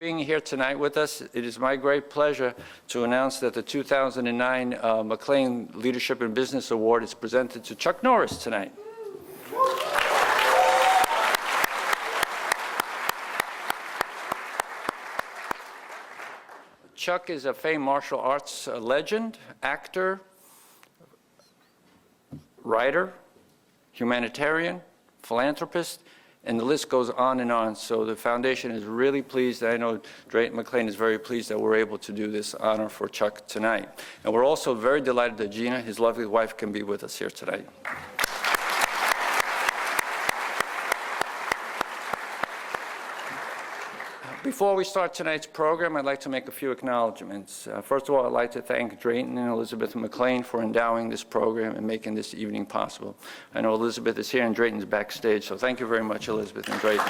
Being here tonight with us, it is my great pleasure to announce that the 2009 McLane Leadership in Business Award is presented to Chuck Norris tonight. Chuck is a famed martial arts legend, actor, writer, humanitarian, philanthropist, and the list goes on and on. So the foundation is really pleased. I know Drayton McLane is very pleased that we're able to do this honor for Chuck tonight. And we're also very delighted that Gina, his lovely wife, can be with us here tonight. Before we start tonight's program, I'd like to make a few acknowledgments. First of all, I'd like to thank Drayton and Elizabeth McLane for endowing this program and making this evening possible. I know Elizabeth is here and Drayton's backstage, so thank you very much, Elizabeth and Drayton.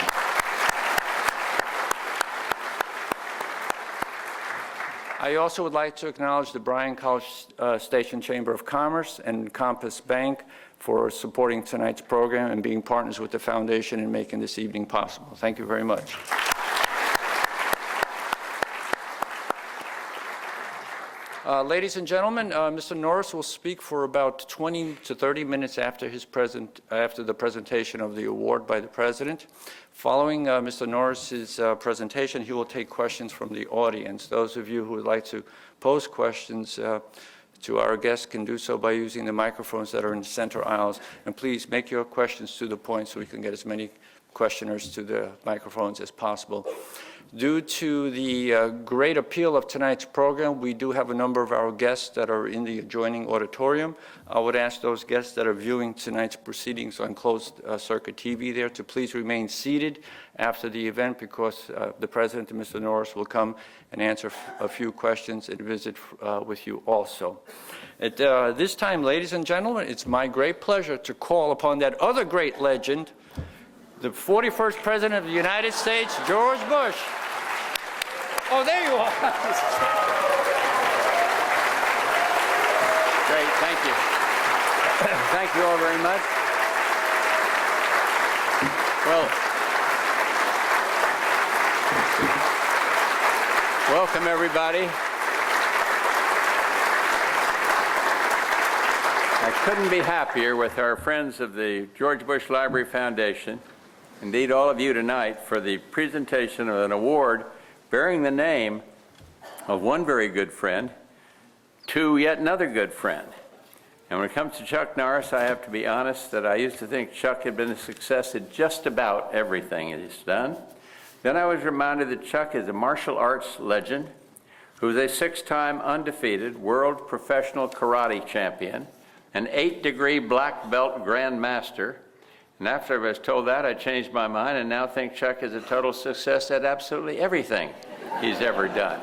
I also would like to acknowledge the Bryan College Station Chamber of Commerce and Compass Bank for supporting tonight's program and being partners with the foundation in making this evening possible. Thank you very much. Ladies and gentlemen, Mr. Norris will speak for about 20 to 30 minutes after the presentation of the award by the President. Following Mr. Norris's presentation, he will take questions from the audience. Those of you who would like to pose questions to our guests can do so by using the microphones that are in the center aisles. And please make your questions to the point so we can get as many questioners to the microphones as possible. Due to the great appeal of tonight's program, we do have a number of our guests that are in the adjoining auditorium. I would ask those guests that are viewing tonight's proceedings on closed circuit TV there to please remain seated after the event, because the President and Mr. Norris will come and answer a few questions and visit with you also. At this time, ladies and gentlemen, it's my great pleasure to call upon that other great legend, the 41st President of the United States, George Bush. Oh, there you are. Great, thank you. Thank you all very much. Well, welcome everybody. I couldn't be happier with our friends of the George Bush Library Foundation, indeed all of you tonight, for the presentation of an award bearing the name of one very good friend to yet another good friend. And when it comes to Chuck Norris, I have to be honest that I used to think Chuck had been a success at just about everything he's done. Then I was reminded that Chuck is a martial arts legend who's a 6-time undefeated world professional karate champion, an 8-degree black belt grandmaster. And after I was told that, I changed my mind and now think Chuck is a total success at absolutely everything he's ever done.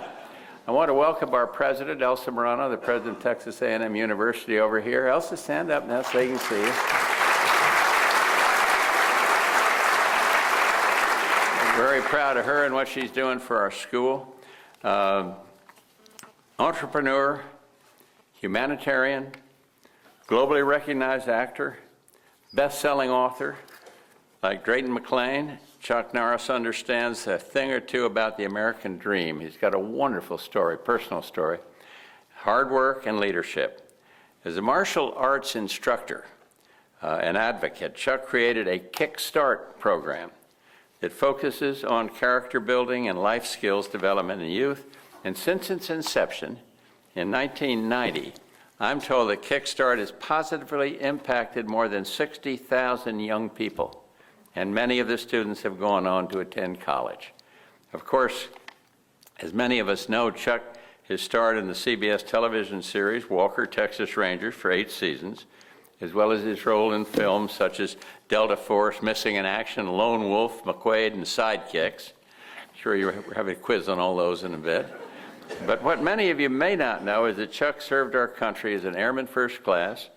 I want to welcome our president, Elsa Morano, the president of Texas A&M University over here. Elsa, stand up now so they can see you. I'm very proud of her and what she's doing for our school. Entrepreneur, humanitarian, globally recognized actor, best-selling author. Like Drayton McLane, Chuck Norris understands a thing or two about the American dream. He's got a wonderful story, personal story, hard work and leadership. As a martial arts instructor and advocate, Chuck created a Kickstart program that focuses on character building and life skills development in youth. And since its inception in 1990, I'm told that Kickstart has positively impacted more than 60,000 young people, and many of the students have gone on to attend college. Of course, as many of us know, Chuck has starred in the CBS television series Walker, Texas Rangers for 8 seasons, as well as his role in films such as Delta Force, Missing in Action, Lone Wolf, McQuaid, and Sidekicks. I'm sure you'll have a quiz on all those in a bit. But what many of you may not know is that Chuck served our country as an airman first class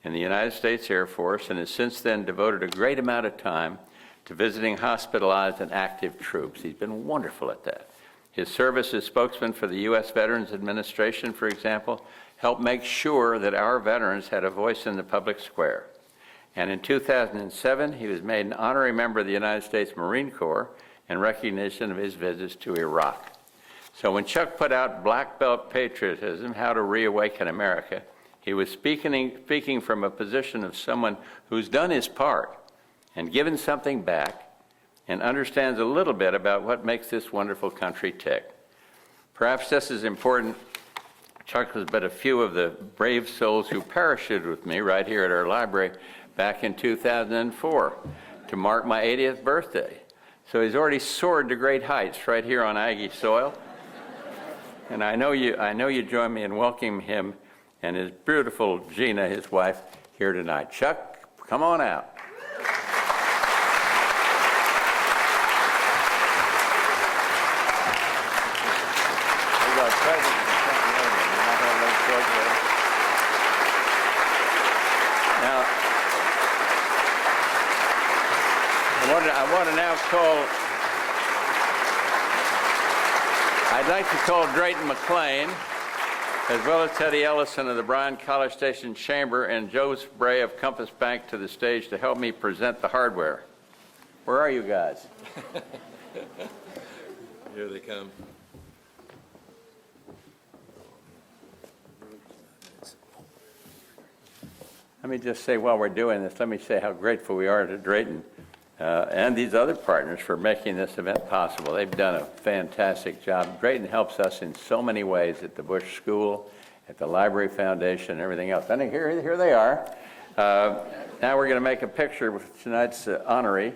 in the United States Air Force and has since then devoted a great amount of time to visiting hospitalized and active troops. He's been wonderful at that. His service as spokesman for the U.S. Veterans Administration, for example, helped make sure that our veterans had a voice in the public square. And in 2007, he was made an honorary member of the United States Marine Corps in recognition of his visits to Iraq. So when Chuck put out Black Belt Patriotism, How to Reawaken America, he was speaking from a position of someone who's done his part and given something back and understands a little bit about what makes this wonderful country tick. Perhaps just as important, Chuck was but a few of the brave souls who parachuted with me right here at our library back in 2004 to mark my 80th birthday. So he's already soared to great heights right here on Aggie soil. And I know you join me in welcoming him and his beautiful Gina, his wife, here tonight. Chuck, come on out. Now, I want to now I'd like to call Drayton McLane, as well as Teddy Ellison of the Bryan College Station Chamber and Joe Spray of Compass Bank to the stage to help me present the hardware. Where are you guys? Here they come. Let me just say while we're doing this, let me say how grateful we are to Drayton and these other partners for making this event possible. They've done a fantastic job. Drayton helps us in so many ways at the Bush School, at the Library Foundation, and everything else. And here they are. Now we're going to make a picture with tonight's honoree,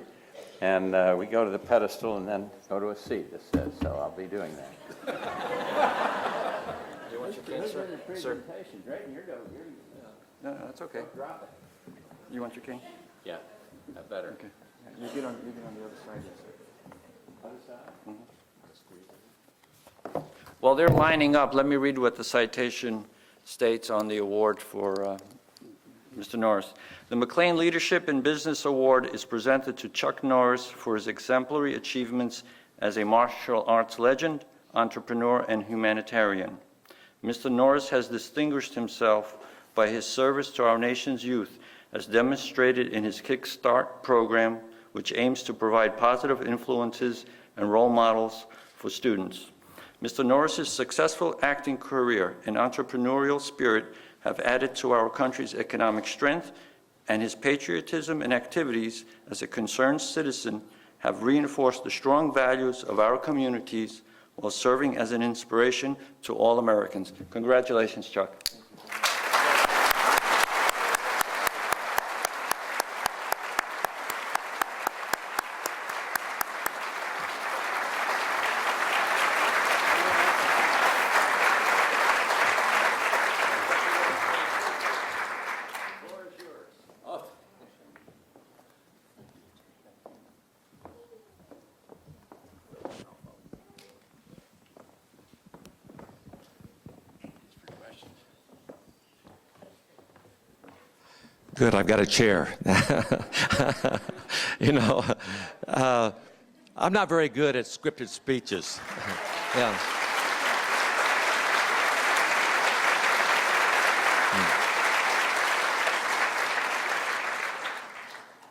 and we go to the pedestal and then go to a seat, it says, so I'll be doing that. Do you want your cane, sir? Sir? Drayton, you're No, that's okay. drop it. You want your cane? Yeah, that better. Okay. You get on the other side, yes, sir. Other side? While they're lining up, let me read what the citation states on the award for Mr. Norris. The McLane Leadership in Business Award is presented to Chuck Norris for his exemplary achievements as a martial arts legend, entrepreneur, and humanitarian. Mr. Norris has distinguished himself by his service to our nation's youth, as demonstrated in his Kickstart program, which aims to provide positive influences and role models for students. Mr. Norris's successful acting career and entrepreneurial spirit have added to our country's economic strength, and his patriotism and activities as a concerned citizen have reinforced the strong values of our communities while serving as an inspiration to all Americans. Congratulations, Chuck. Good, I've got a chair. You know, I'm not very good at scripted speeches. Yeah.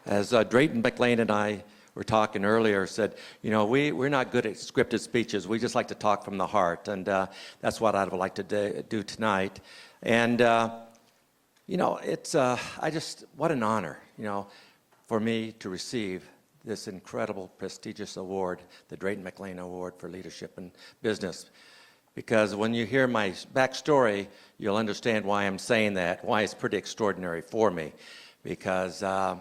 As Drayton McLane and I were talking earlier, said, you know, we're not good at scripted speeches. We just like to talk from the heart, and that's what I'd like to do tonight. And you know, it's what an honor, you know, for me to receive this incredible, prestigious award, the Drayton McLane Award for Leadership in Business. Because when you hear my backstory, you'll understand why I'm saying that, why it's pretty extraordinary for me. Because I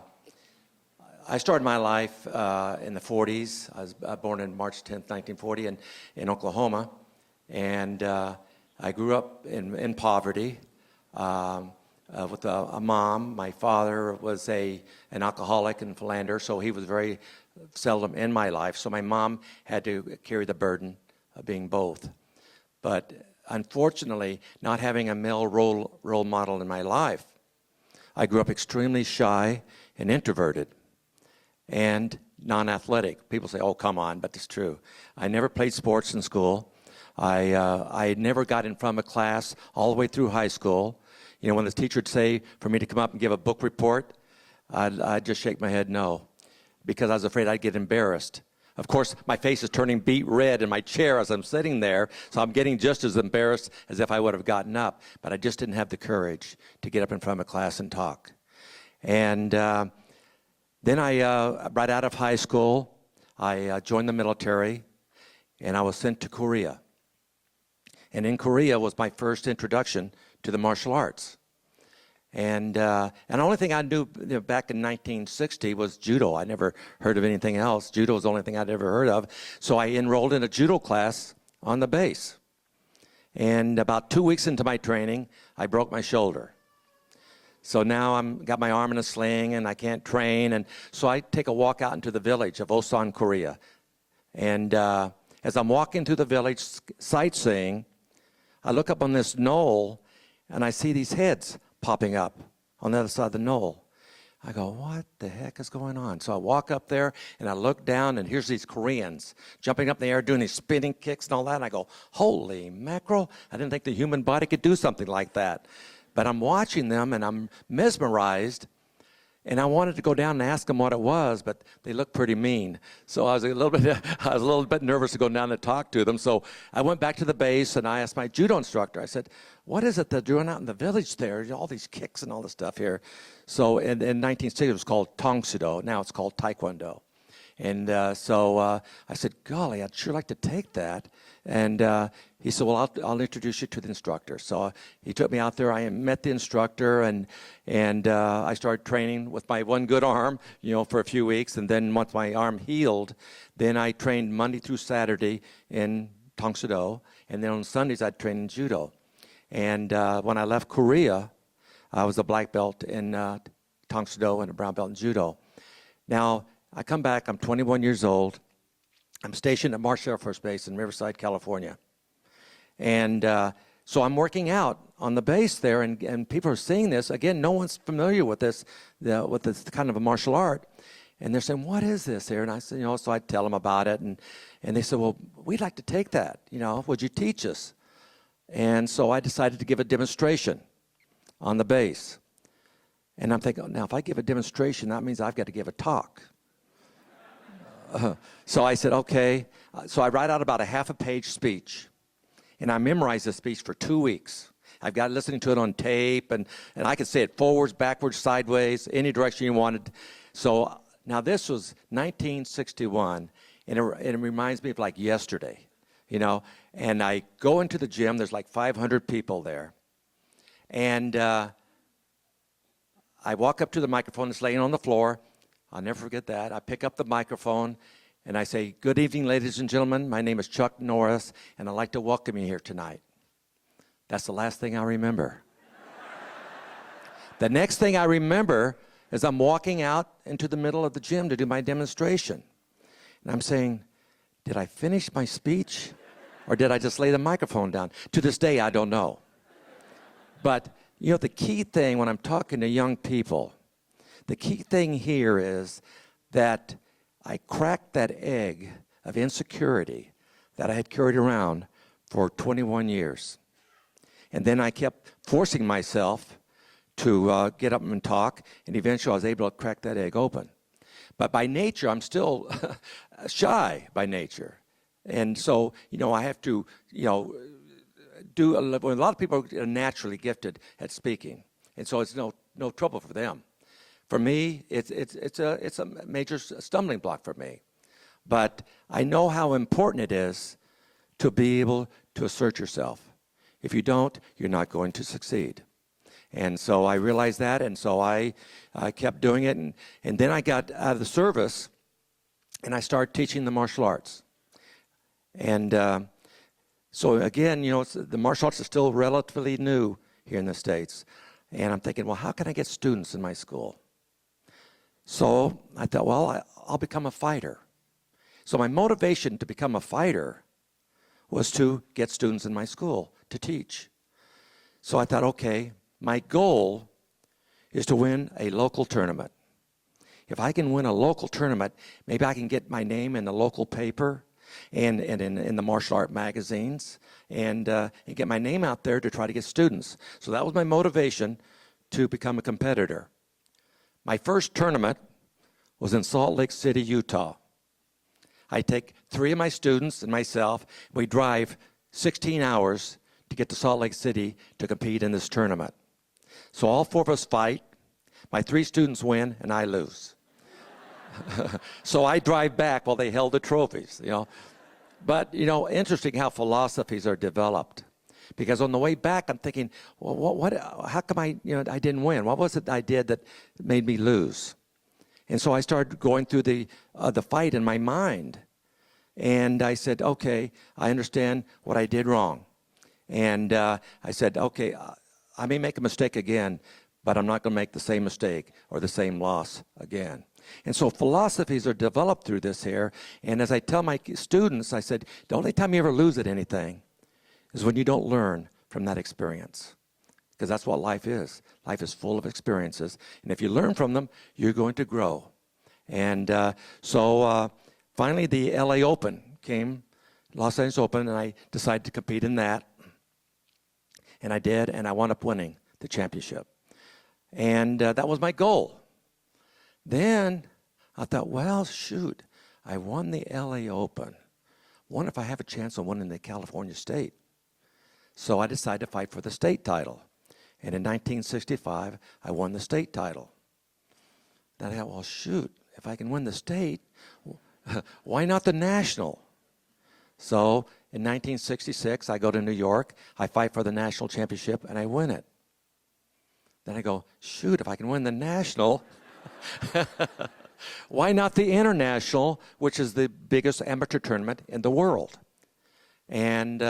started my life in the 40s. I was born on March 10th, 1940 in Oklahoma. And I grew up in poverty. With a mom. My father was an alcoholic and philanderer, so he was very seldom in my life. So my mom had to carry the burden of being both. But unfortunately, not having a male role model in my life, I grew up extremely shy and introverted and non-athletic. People say, oh, come on, but it's true. I never played sports in school. I never got in front of a class all the way through high school. You know, when the teacher would say for me to come up and give a book report, I'd just shake my head no, because I was afraid I'd get embarrassed. Of course, my face is turning beet red in my chair as I'm sitting there, so I'm getting just as embarrassed as if I would have gotten up, but I just didn't have the courage to get up in front of a class and talk. And then right out of high school, I joined the military, and I was sent to Korea. And in Korea was my first introduction to the martial arts. And the only thing I knew back in 1960 was judo. I never heard of anything else. Judo was the only thing I'd ever heard of. So I enrolled in a judo class on the base. And about 2 weeks into my training, I broke my shoulder. So now got my arm in a sling and I can't train. And so I take a walk out into the village of Osan, Korea. And as I'm walking through the village sightseeing, I look up on this knoll and I see these heads popping up on the other side of the knoll. I go, what the heck is going on? So I walk up there and I look down and here's these Koreans jumping up in the air doing these spinning kicks and all that. And I go, holy mackerel, I didn't think the human body could do something like that. But I'm watching them and I'm mesmerized, and I wanted to go down and ask them what it was, but they looked pretty mean. So I was a little bit nervous to go down and talk to them. So I went back to the base and I asked my judo instructor, I said, what is it they're doing out in the village there? All these kicks and all this stuff here. So in 1960 it was called Tongsudo. Now it's called Taekwondo. And so I said, golly, I'd sure like to take that. And he said, well, I'll introduce you to the instructor. So he took me out there. I met the instructor, and I started training with my one good arm, for a few weeks. And then once my arm healed, then I trained Monday through Saturday in Tongsudo. And then on Sundays, I'd train in Judo. And when I left Korea, I was a black belt in Tongsudo and a brown belt in Judo. Now, I come back, I'm 21 years old. I'm stationed at Marshall Air Force Base in Riverside, California. And so I'm working out on the base there, and people are seeing this. Again, no one's familiar with this kind of a martial art. And they're saying, what is this here? And I said, so I tell them about it. And they said, well, we'd like to take that. Would you teach us? And so I decided to give a demonstration on the base. And I'm thinking, now, if I give a demonstration, that means I've got to give a talk. So I said, okay. So I write out about a half a page speech, and I memorize the speech for 2 weeks. I've got listening to it on tape, and I could say it forwards, backwards, sideways, any direction you wanted. So now this was 1961, and it reminds me of like yesterday, And I go into the gym. There's like 500 people there. And I walk up to the microphone that's laying on the floor. I'll never forget that. I pick up the microphone and I say, good evening, ladies and gentlemen. My name is Chuck Norris, and I'd like to welcome you here tonight. That's the last thing I remember. The next thing I remember is I'm walking out into the middle of the gym to do my demonstration. And I'm saying, did I finish my speech or did I just lay the microphone down? To this day, I don't know. But, the key thing when I'm talking to young people, the key thing here is that I cracked that egg of insecurity that I had carried around for 21 years. And then I kept forcing myself to get up and talk, and eventually I was able to crack that egg open. But by nature, I'm still shy by nature. And so, I have to, a lot of people are naturally gifted at speaking. And so it's no trouble for them. For me, it's a major stumbling block for me. But I know how important it is to be able to assert yourself. If you don't, you're not going to succeed. And so I realized that, and so I kept doing it. And then I got out of the service, and I started teaching the martial arts. And so again, the martial arts is still relatively new here in the States. And I'm thinking, well, how can I get students in my school? So I thought, well, I'll become a fighter. So my motivation to become a fighter was to get students in my school to teach. So I thought, okay, my goal is to win a local tournament. If I can win a local tournament, maybe I can get my name in the local paper and in the martial art magazines and get my name out there to try to get students. So that was my motivation to become a competitor. My first tournament was in Salt Lake City, Utah. I take 3 of my students and myself. We drive 16 hours to get to Salt Lake City to compete in this tournament. So all 4 of us fight. My 3 students win, and I lose. So I drive back while they held the trophies, But, interesting how philosophies are developed. Because on the way back, I'm thinking, well, how come I didn't win? What was it I did that made me lose? And so I started going through the fight in my mind. And I said, okay, I understand what I did wrong. And I said, okay, I may make a mistake again, but I'm not going to make the same mistake or the same loss again. And so philosophies are developed through this here. And as I tell my students, I said, the only time you ever lose at anything is when you don't learn from that experience. Because that's what life is. Life is full of experiences. And if you learn from them, you're going to grow. And so finally the LA Open came, Los Angeles Open, and I decided to compete in that. And I did, and I wound up winning the championship. And that was my goal. Then I thought, well, shoot, I won the LA Open. What if I have a chance of winning the California State? So I decided to fight for the state title. And in 1965, I won the state title. Then I thought, well, shoot, if I can win the state, why not the national? So in 1966, I go to New York, I fight for the national championship, and I win it. Then I go, shoot, if I can win the national, why not the international, which is the biggest amateur tournament in the world? And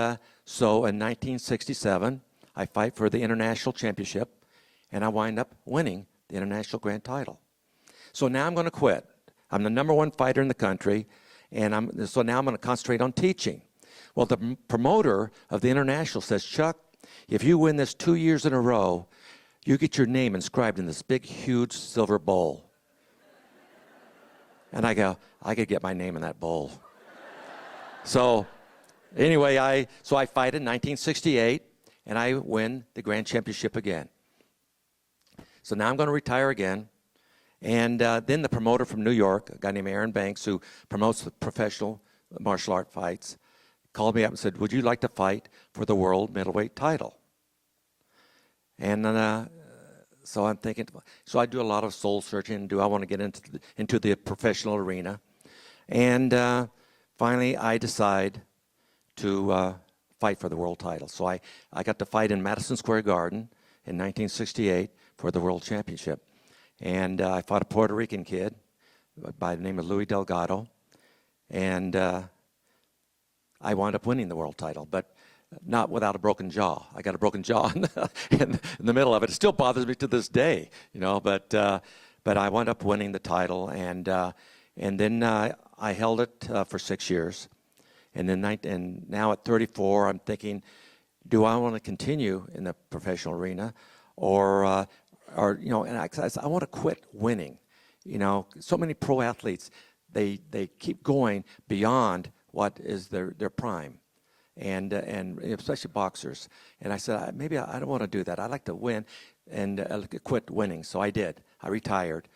so in 1967, I fight for the international championship, and I wind up winning the international grand title. So now I'm going to quit. I'm the #1 fighter in the country, and so now I'm going to concentrate on teaching. Well, the promoter of the international says, Chuck, if you win this 2 years in a row, you get your name inscribed in this big, huge silver bowl. And I go, I could get my name in that bowl. So anyway, I fight in 1968, and I win the grand championship again. So now I'm going to retire again. And then the promoter from New York, a guy named Aaron Banks, who promotes the professional martial art fights, called me up and said, would you like to fight for the world middleweight title? And so I'm thinking, so I do a lot of soul searching. Do I want to get into the professional arena? And finally, I decide to fight for the world title. So I got to fight in Madison Square Garden in 1968 for the world championship. And I fought a Puerto Rican kid by the name of Louis Delgado. And I wound up winning the world title, but not without a broken jaw. I got a broken jaw in the middle of it. It still bothers me to this day, but I wound up winning the title. And then I held it for 6 years. And now at 34, I'm thinking, do I want to continue in the professional arena, or and I want to quit winning. So many pro athletes, they keep going beyond what is their prime, and especially boxers. And I said, maybe I don't want to do that. I'd like to win and quit winning. So I did. I retired.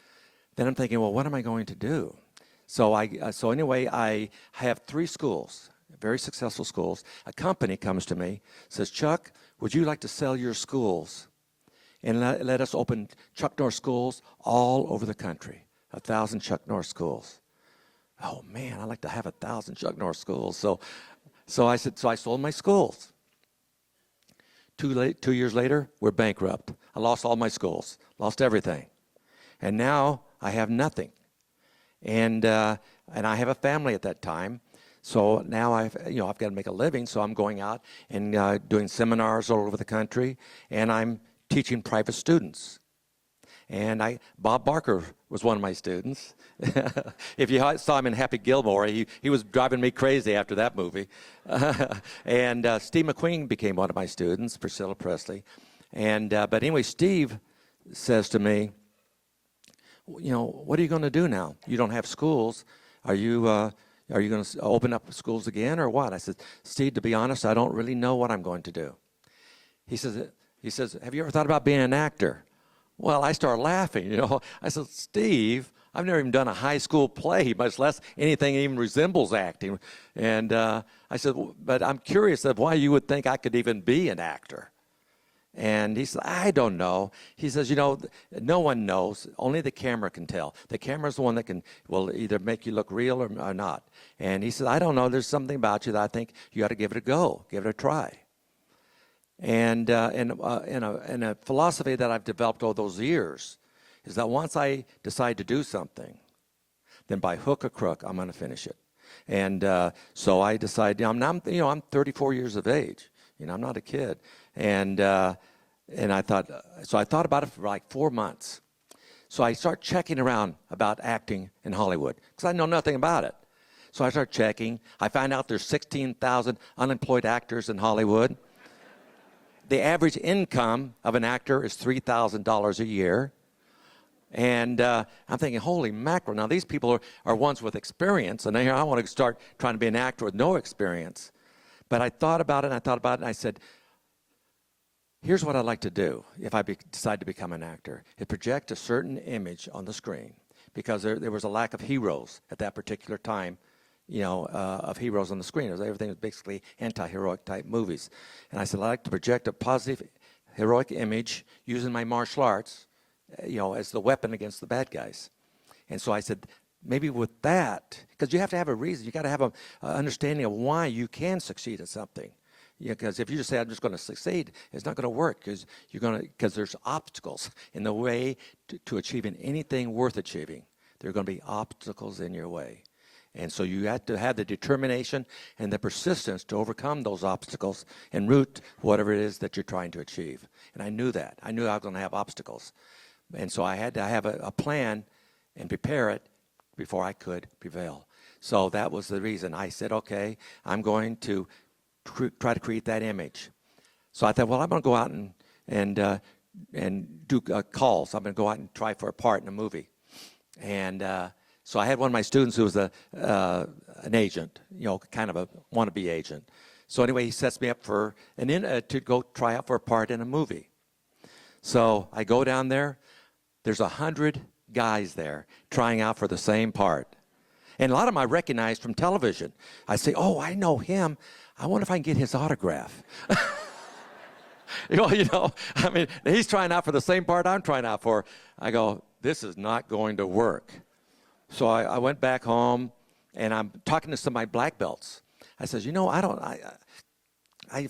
Then I'm thinking, well, what am I going to do? So anyway, I have 3 schools, very successful schools. A company comes to me, says, Chuck, would you like to sell your schools and let us open Chuck Norris schools all over the country, 1,000 Chuck Norris schools? Oh man, I'd like to have 1,000 Chuck Norris schools. So I said, so I sold my schools. 2 years later, we're bankrupt. I lost all my schools, lost everything, and now I have nothing. And I have a family at that time, so now I've got to make a living. So I'm going out and doing seminars all over the country, and I'm teaching private students. And Bob Barker was one of my students. If you saw him in Happy Gilmore, he was driving me crazy after that movie. And Steve McQueen became one of my students, Priscilla Presley. And but anyway, Steve says to me, what are you going to do now? You don't have schools. Are you going to open up schools again or what? I said, Steve, to be honest, I don't really know what I'm going to do. He says, have you ever thought about being an actor? Well, I started laughing, I said, Steve, I've never even done a high school play, much less anything even resembles acting. And I said, but I'm curious of why you would think I could even be an actor. And he said, I don't know. He says, no one knows. Only the camera can tell. The camera's the one that will either make you look real or not. And he said, I don't know. There's something about you that I think you ought to give it a go, give it a try. And in a philosophy that I've developed over those years is that once I decide to do something, then by hook or crook, I'm going to finish it. And so I decided, I'm 34 years of age. I'm not a kid. And I thought about it for like 4 months. So I start checking around about acting in Hollywood because I know nothing about it. So I start checking. I find out there's 16,000 unemployed actors in Hollywood. The average income of an actor is $3,000 a year. And I'm thinking, holy mackerel. Now, these people are ones with experience, and I want to start trying to be an actor with no experience. But I thought about it, and I said, here's what I'd like to do if I decide to become an actor. Is project a certain image on the screen, because there was a lack of heroes at that particular time, of heroes on the screen. Everything was basically anti-heroic type movies. And I said, I'd like to project a positive, heroic image using my martial arts, as the weapon against the bad guys. And so I said, maybe with that, because you have to have a reason. You got to have an understanding of why you can succeed at something. Because if you just say, I'm just going to succeed, it's not going to work because there's obstacles in the way to achieving anything worth achieving. There are going to be obstacles in your way. And so you have to have the determination and the persistence to overcome those obstacles and root whatever it is that you're trying to achieve. And I knew that. I knew I was going to have obstacles. And so I had to have a plan and prepare it before I could prevail. So that was the reason. I said, okay, I'm going to try to create that image. So I thought, well, I'm going to go out and do calls. I'm going to go out and try for a part in a movie. And so I had one of my students who was an agent, kind of a wannabe agent. So anyway, he sets me up to go try out for a part in a movie. So I go down there. There's 100 guys there trying out for the same part. And a lot of them I recognize from television. I say, oh, I know him. I wonder if I can get his autograph. I mean, he's trying out for the same part I'm trying out for. I go, this is not going to work. So I went back home, and I'm talking to some of my black belts. I says, if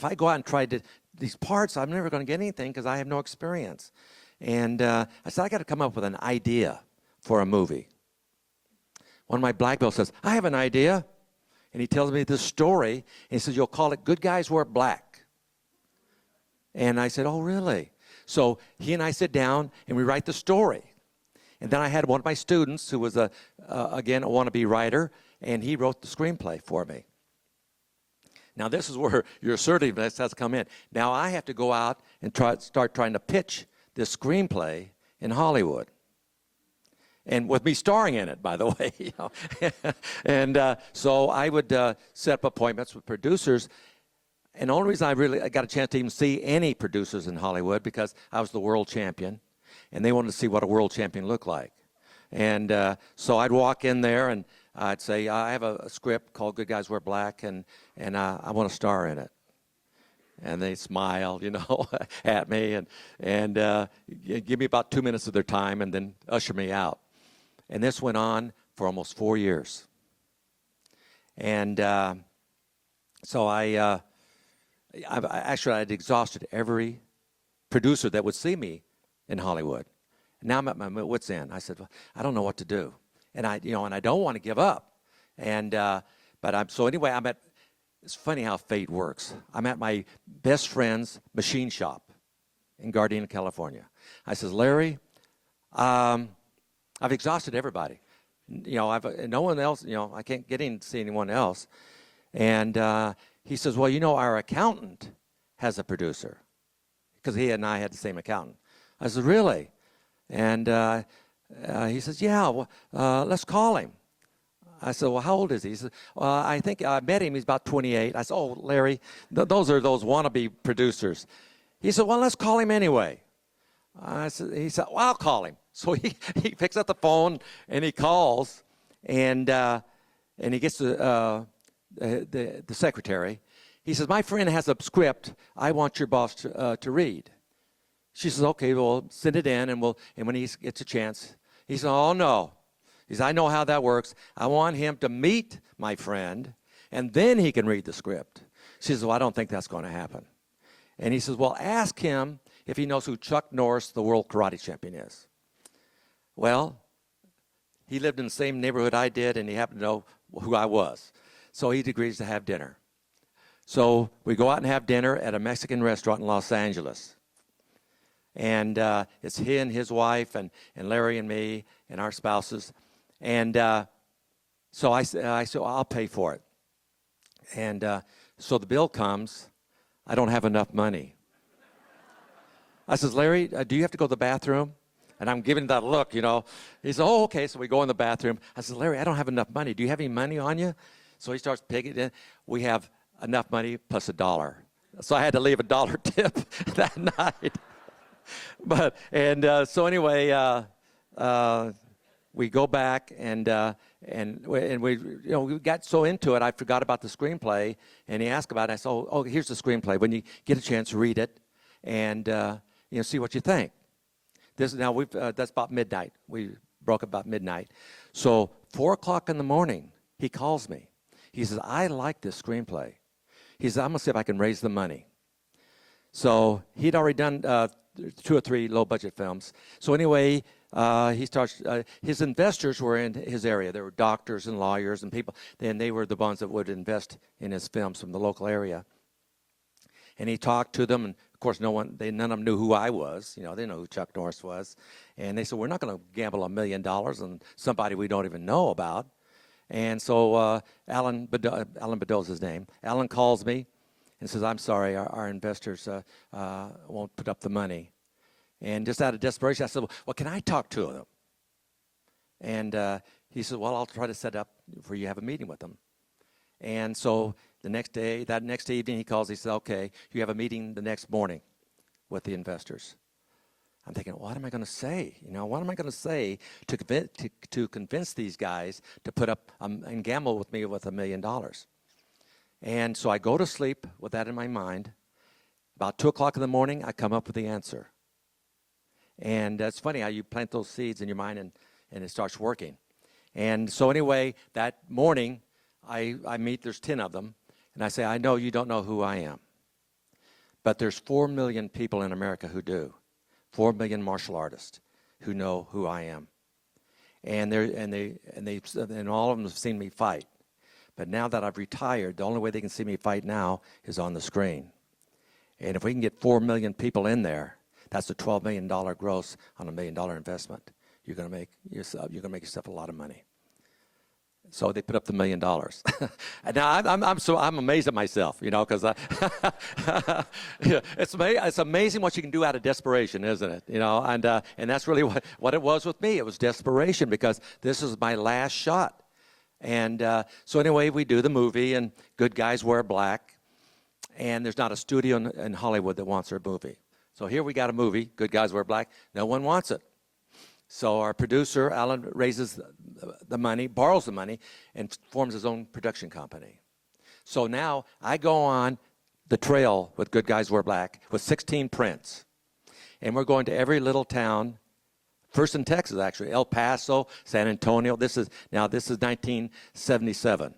I go out and try these parts, I'm never going to get anything because I have no experience. And I said, I got to come up with an idea for a movie. One of my black belts says, I have an idea. And he tells me this story. And he says, you'll call it Good Guys Wear Black. And I said, oh, really? So he and I sit down, and we write the story. And then I had one of my students who was, again, a wannabe writer, and he wrote the screenplay for me. Now, this is where your assertiveness has come in. Now, I have to go out and start trying to pitch this screenplay in Hollywood. And with me starring in it, by the way. And so I would set up appointments with producers. And the only reason I got a chance to even see any producers in Hollywood because I was the world champion. And they wanted to see what a world champion looked like. And so I'd walk in there and I'd say, I have a script called Good Guys Wear Black, and I want to star in it. And they smile, at me and give me about 2 minutes of their time and then usher me out. And this went on for almost 4 years. And so I'd exhausted every producer that would see me in Hollywood. Now I'm at my wit's end. I said, well, I don't know what to do. And I don't want to give up. And it's funny how fate works. I'm at my best friend's machine shop in Gardena, California. I says, Larry, I've exhausted everybody. No one else, I can't get in to see anyone else. And he says, well, our accountant has a producer. Because he and I had the same accountant. I said, really? And he says, yeah, let's call him. I said, well, how old is he? He said, I think I met him. He's about 28. I said, oh, Larry, those are those wannabe producers. He said, well, let's call him anyway. He said, well, I'll call him. So he picks up the phone and he calls, and he gets the secretary. He says, my friend has a script I want your boss to read. She says, okay, well, send it in, and when he gets a chance, he says, oh, no. He says, I know how that works. I want him to meet my friend, and then he can read the script. She says, well, I don't think that's going to happen. And he says, well, ask him if he knows who Chuck Norris, the world karate champion, is. Well, he lived in the same neighborhood I did, and he happened to know who I was. So he agrees to have dinner. So we go out and have dinner at a Mexican restaurant in Los Angeles. And it's he and his wife and Larry and me and our spouses. And so I said, I'll pay for it. And so the bill comes. I don't have enough money. I says, Larry, do you have to go to the bathroom? And I'm giving that look, you know. He says, oh, okay. So we go in the bathroom. I said, Larry, I don't have enough money. Do you have any money on you? So he starts picking it. We have enough money plus $1. So I had to leave $1 tip that night. So anyway, we go back and we got so into it, I forgot about the screenplay. And he asked about it. I said, oh, here's the screenplay. When you get a chance, read it and see what you think. That's about midnight. We broke about midnight. So 4 o'clock in the morning, he calls me. He says, I like this screenplay. He says, I'm gonna see if I can raise the money. So he'd already done 2 or 3 low-budget films. So anyway, he starts. His investors were in his area. There were doctors and lawyers and people, and they were the ones that would invest in his films from the local area. And he talked to them, and of course, none of them knew who I was. You know, they didn't know who Chuck Norris was. And they said, we're not going to gamble $1 million on somebody we don't even know about. And so Alan Bedell's his name. Alan calls me and says, I'm sorry, our investors won't put up the money. And just out of desperation, I said, well, can I talk to them? And he said, well, I'll try to set up for you to have a meeting with them. And so that next evening, he calls, he said, okay, you have a meeting the next morning with the investors. I'm thinking, what am I going to say? What am I going to say to convince these guys to put up and gamble with me with $1 million? And so I go to sleep with that in my mind. About 2 o'clock in the morning, I come up with the answer. And it's funny how you plant those seeds in your mind and it starts working. And so anyway, that morning, I meet, there's 10 of them, and I say, I know you don't know who I am, but there's 4 million people in America who do. 4 million martial artists who know who I am. And all of them have seen me fight. But now that I've retired, the only way they can see me fight now is on the screen. And if we can get 4 million people in there, that's a $12 million gross on $1 million investment. You're going to make yourself a lot of money. So they put up the $1 million. And now I'm amazed at myself, because it's amazing what you can do out of desperation, isn't it? And that's really what it was with me. It was desperation because this is my last shot. And so anyway, we do the movie, and Good Guys Wear Black. And there's not a studio in Hollywood that wants our movie. So here we got a movie, Good Guys Wear Black. No one wants it. So our producer, Alan, raises the money, borrows the money, and forms his own production company. So now I go on the trail with Good Guys Wear Black with 16 prints. And we're going to every little town, first in Texas, actually, El Paso, San Antonio. This is 1977.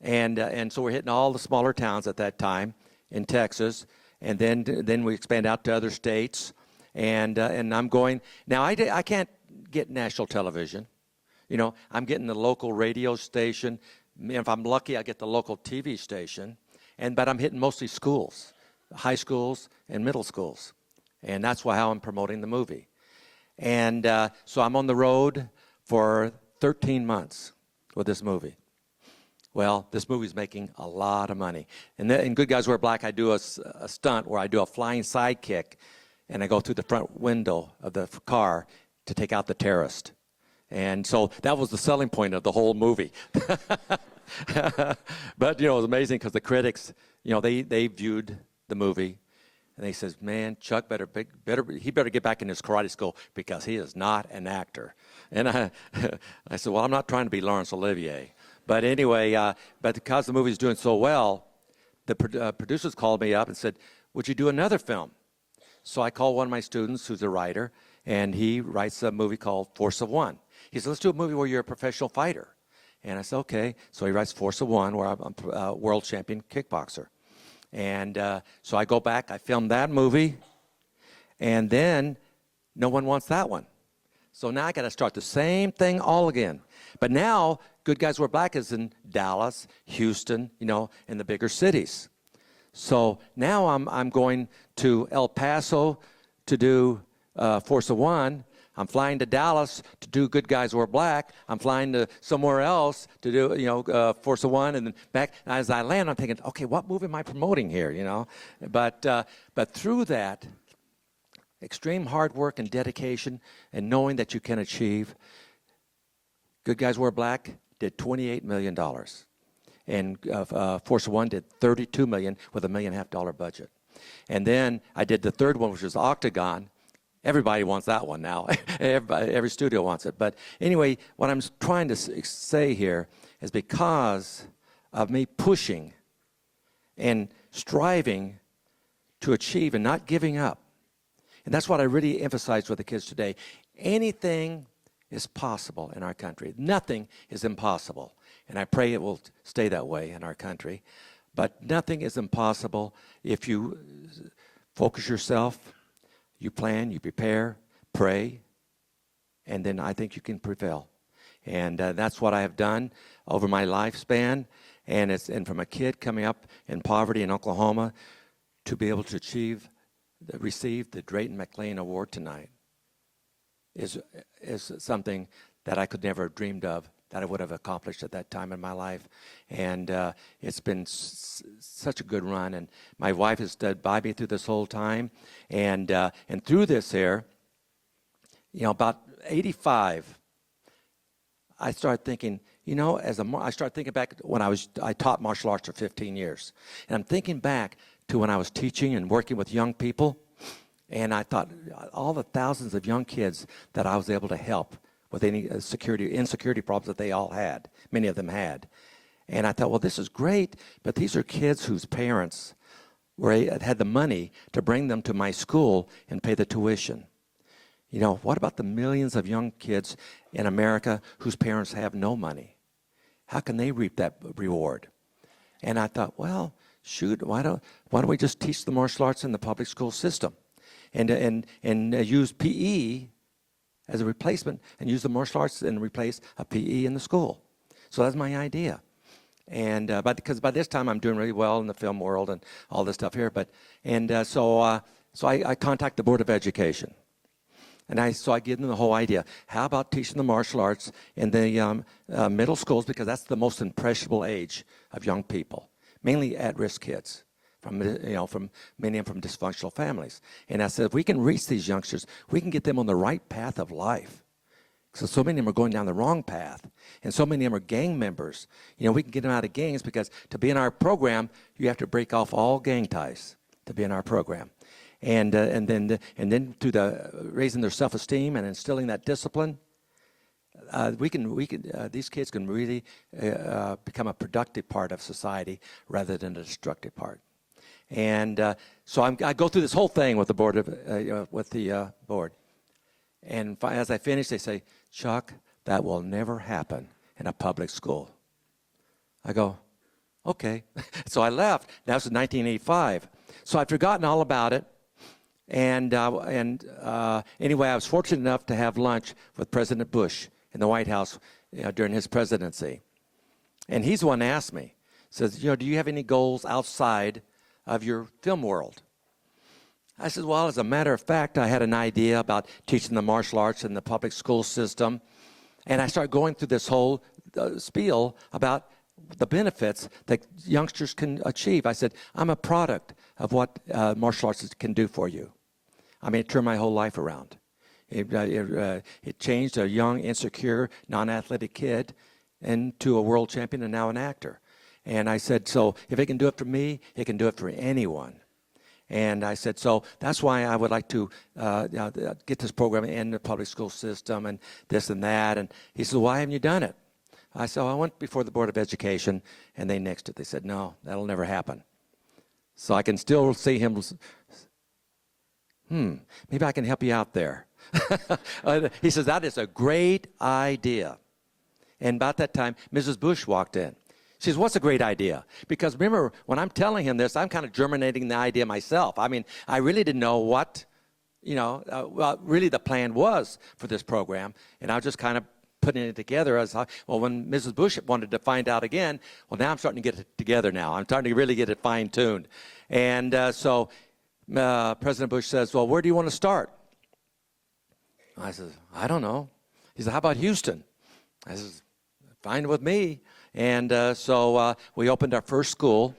And so we're hitting all the smaller towns at that time in Texas. And then we expand out to other states. And I'm going, now I can't get national television. I'm getting the local radio station. If I'm lucky, I get the local TV station. But I'm hitting mostly schools, high schools and middle schools. And that's how I'm promoting the movie. And so I'm on the road for 13 months with this movie. Well, this movie's making a lot of money. And in Good Guys Wear Black, I do a stunt where I do a flying sidekick, and I go through the front window of the car to take out the terrorist. And so that was the selling point of the whole movie. But, it was amazing because the critics, they viewed the movie. And he says, man, Chuck he better get back in his karate school because he is not an actor. And I said, well, I'm not trying to be Laurence Olivier. But anyway, but because the movie's doing so well, the producers called me up and said, would you do another film? So I called one of my students who's a writer, and he writes a movie called Force of One. He said, let's do a movie where you're a professional fighter. And I said, okay. So he writes Force of One, where I'm a world champion kickboxer. And so I go back, I film that movie, and then no one wants that one. So now I got to start the same thing all again. But now, Good Guys Wear Black is in Dallas, Houston, you know, in the bigger cities. So now I'm going to El Paso to do Force of One. I'm flying to Dallas to do Good Guys Wear Black. I'm flying to somewhere else to do, you know, Force of One, and then back. As I land, I'm thinking, okay, what movie am I promoting here, you know? But through that extreme hard work and dedication and knowing that you can achieve, Good Guys Wear Black did $28 million. And Force of One did $32 million with a $1.5 million budget. And then I did the third one, which was Octagon. Everybody wants that one now. Every studio wants it. But anyway, what I'm trying to say here is because of me pushing and striving to achieve and not giving up. And that's what I really emphasize with the kids today. Anything is possible in our country. Nothing is impossible. And I pray it will stay that way in our country. But nothing is impossible if you focus yourself, you plan, you prepare, pray, and then I think you can prevail. And that's what I have done over my lifespan. And from a kid coming up in poverty in Oklahoma to be able to receive the Drayton McLane Award tonight is something that I could never have dreamed of, that I would have accomplished at that time in my life. And it's been such a good run. And my wife has stood by me through this whole time. And through this here, you know, about 85, I started thinking, you know, I started thinking back when I taught martial arts for 15 years. And I'm thinking back to when I was teaching and working with young people. And I thought all the thousands of young kids that I was able to help with any insecurity problems that they all had, many of them had. And I thought, well, this is great, but these are kids whose parents had the money to bring them to my school and pay the tuition. You know, what about the millions of young kids in America whose parents have no money? How can they reap that reward? And I thought, well, shoot, why don't we just teach the martial arts in the public school system and use PE as a replacement and use the martial arts and replace a PE in the school. So that's my idea. And because by this time I'm doing really well in the film world and all this stuff here. So I contact the Board of Education. And I give them the whole idea. How about teaching the martial arts in the middle schools, because that's the most impressionable age of young people, mainly at-risk kids. From many of them from dysfunctional families. And I said, if we can reach these youngsters, we can get them on the right path of life. So many of them are going down the wrong path. And so many of them are gang members. You know, we can get them out of gangs because to be in our program, you have to break off all gang ties to be in our program. And then through the raising their self-esteem and instilling that discipline, these kids can really become a productive part of society rather than a destructive part. And so I go through this whole thing with the board board. And as I finish, they say, Chuck, that will never happen in a public school. I go, okay. So I left. That was in 1985. So I'd forgotten all about it. And anyway, I was fortunate enough to have lunch with President Bush in the White House during his presidency. And he's the one who asked me, says, do you have any goals outside of your film world? I said, well, as a matter of fact, I had an idea about teaching the martial arts in the public school system. And I started going through this whole spiel about the benefits that youngsters can achieve. I said, I'm a product of what martial arts can do for you. I mean, it turned my whole life around. It changed a young, insecure, non-athletic kid into a world champion and now an actor. And I said, so if it can do it for me, it can do it for anyone. And I said, so that's why I would like to get this program in the public school system and this and that. And he said, why haven't you done it? I said, I went before the Board of Education, and they nixed it. They said, no, that'll never happen. So I can still see him, maybe I can help you out there. He says, that is a great idea. And about that time, Mrs. Bush walked in. She says, what's a great idea? Because remember, when I'm telling him this, I'm kind of germinating the idea myself. I mean, I really didn't know what, really the plan was for this program. And I was just kind of putting it together as, well, when Mrs. Bush wanted to find out again, well, now I'm starting to get it together now. I'm starting to really get it fine-tuned. And so President Bush says, well, where do you want to start? I says, I don't know. He said, how about Houston? I says, fine with me. And so we opened our first school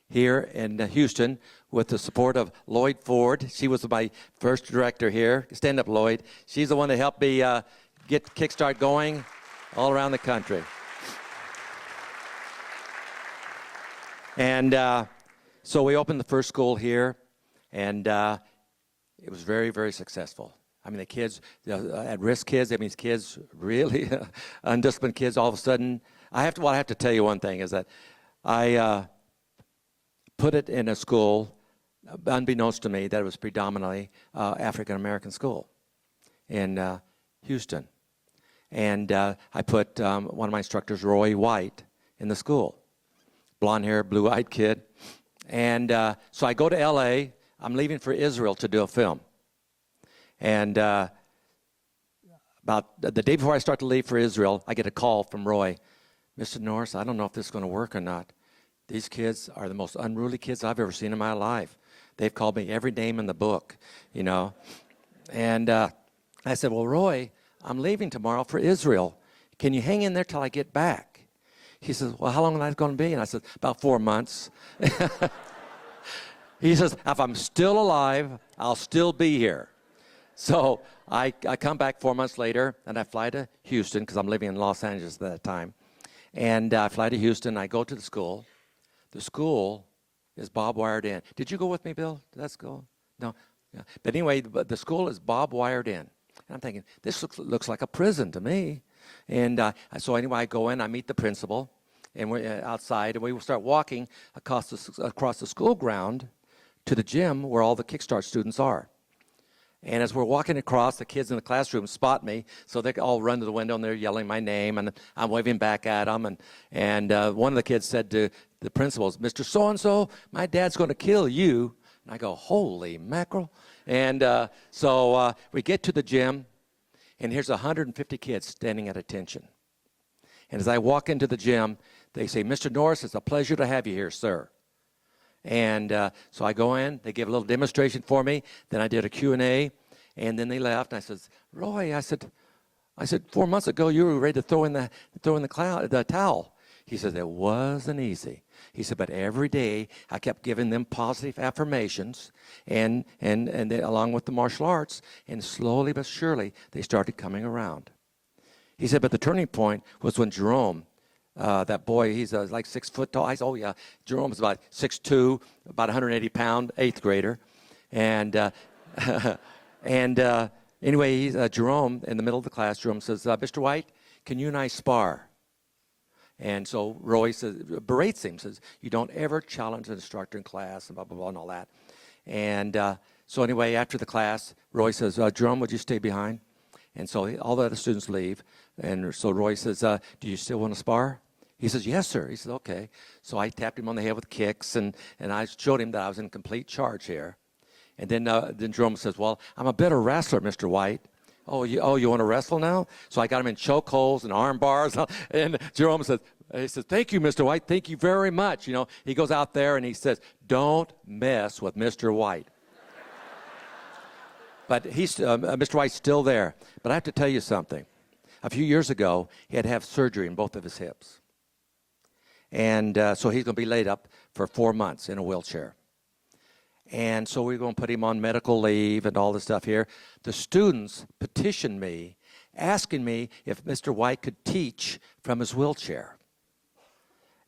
here in Houston with the support of Lloyd Ford. She was my first director here. Stand up, Lloyd. She's the one that helped me get Kickstart going all around the country. And so we opened the first school here, and it was very, very successful. I mean, the kids, at-risk kids, I mean, these kids, really undisciplined kids, all of a sudden, I have to tell you one thing, is that I put it in a school, unbeknownst to me, that it was predominantly African-American school in Houston. And I put one of my instructors, Roy White, in the school. Blonde-haired, blue-eyed kid. And so I go to L.A. I'm leaving for Israel to do a film. And about the day before I start to leave for Israel, I get a call from Roy. Mr. Norris, I don't know if this is going to work or not. These kids are the most unruly kids I've ever seen in my life. They've called me every name in the book, And I said, well, Roy, I'm leaving tomorrow for Israel. Can you hang in there till I get back? He says, well, how long is that going to be? And I said, about 4 months. He says, if I'm still alive, I'll still be here. So I come back 4 months later, and I fly to Houston, because I'm living in Los Angeles at that time. And I fly to Houston. I go to the school. The school is bob-wired in. Did you go with me, Bill, to that school? No? Yeah. But anyway, the school is bob-wired in. And I'm thinking, this looks like a prison to me. And so anyway, I go in. I meet the principal. And we're outside. And we start walking across the school ground to the gym where all the Kickstart students are. And as we're walking across, the kids in the classroom spot me, so they all run to the window, and they're yelling my name, and I'm waving back at them. And one of the kids said to the principals, Mr. So-and-so, my dad's going to kill you. And I go, holy mackerel. And so we get to the gym, and here's 150 kids standing at attention. And as I walk into the gym, they say, Mr. Norris, it's a pleasure to have you here, sir. And so I go in, they give a little demonstration for me, then I did a Q&A, and then they left, and I said, Roy, I said, 4 months ago you were ready to throw in the towel. He said, it wasn't easy. He said, but every day I kept giving them positive affirmations, and they, along with the martial arts, and slowly but surely they started coming around. He said, but the turning point was when Jerome, that boy, he's like 6 foot tall. I said, oh, yeah, Jerome's about 6'2", about 180-pound, 8th grader. And anyway, Jerome, in the middle of the classroom, says, Mr. White, can you and I spar? And so Roy berates him, says, you don't ever challenge an instructor in class, and blah, blah, blah, and all that. And so anyway, after the class, Roy says, Jerome, would you stay behind? And so all the other students leave. And so Roy says, do you still want to spar? He says, yes, sir. He says, okay. So I tapped him on the head with kicks, and I showed him that I was in complete charge here. And then Jerome says, well, I'm a better wrestler, Mr. White. Oh, you want to wrestle now? So I got him in chokeholds and arm bars. And Jerome says, thank you, Mr. White. Thank you very much. He goes out there and he says, don't mess with Mr. White. But Mr. White's still there. But I have to tell you something. A few years ago, he had to have surgery in both of his hips. And so he's going to be laid up for 4 months in a wheelchair. And so we're going to put him on medical leave and all this stuff here. The students petitioned me, asking me if Mr. White could teach from his wheelchair.